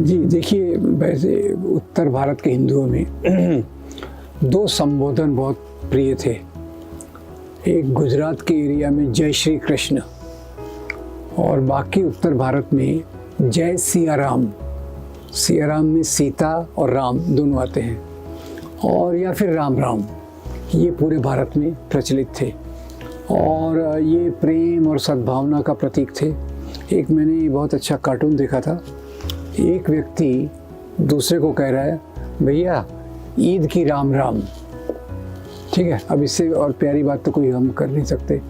जी देखिए, वैसे उत्तर भारत के हिंदुओं में दो संबोधन बहुत प्रिय थे। एक गुजरात के एरिया में जय श्री कृष्ण और बाकी उत्तर भारत में जय सिया राम। सिया राम में सीता और राम दोनों आते हैं, और या फिर राम राम, ये पूरे भारत में प्रचलित थे और ये प्रेम और सद्भावना का प्रतीक थे। एक मैंने बहुत अच्छा कार्टून देखा था, एक व्यक्ति दूसरे को कह रहा है, भैया ईद की राम राम। ठीक है, अब इससे और प्यारी बात तो कोई हम कर नहीं सकते।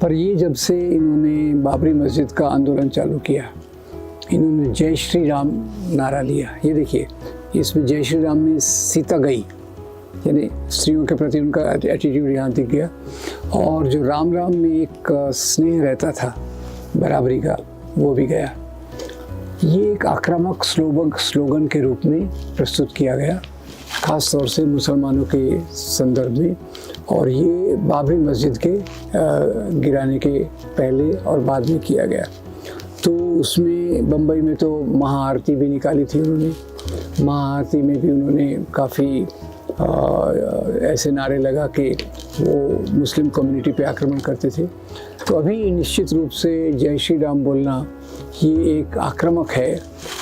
पर ये जब से इन्होंने बाबरी मस्जिद का आंदोलन चालू किया, इन्होंने जय श्री राम नारा लिया। ये देखिए, इसमें जय श्री राम में सीता गई, यानी स्त्रियों के प्रति उनका एटीट्यूड यहाँ दिख गया, और जो राम राम में एक स्नेह रहता था बराबरी का, वो भी गया। ये एक आक्रामक स्लोगन के रूप में प्रस्तुत किया गया, ख़ास तौर से मुसलमानों के संदर्भ में, और ये बाबरी मस्जिद के गिराने के पहले और बाद में किया गया। तो उसमें बम्बई में तो महाआरती भी निकाली थी उन्होंने। महाआरती में भी उन्होंने काफ़ी ऐसे नारे लगा कि वो मुस्लिम कम्युनिटी पे आक्रमण करते थे। तो अभी निश्चित रूप से जय श्री राम बोलना ये एक आक्रामक है,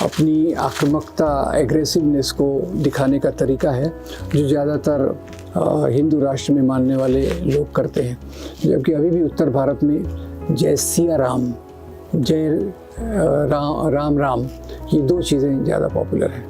अपनी आक्रामकता, एग्रेसिवनेस को दिखाने का तरीका है, जो ज़्यादातर हिंदू राष्ट्र में मानने वाले लोग करते हैं। जबकि अभी भी उत्तर भारत में जय सिया राम, जय राम राम, ये दो चीज़ें ज़्यादा पॉपुलर हैं।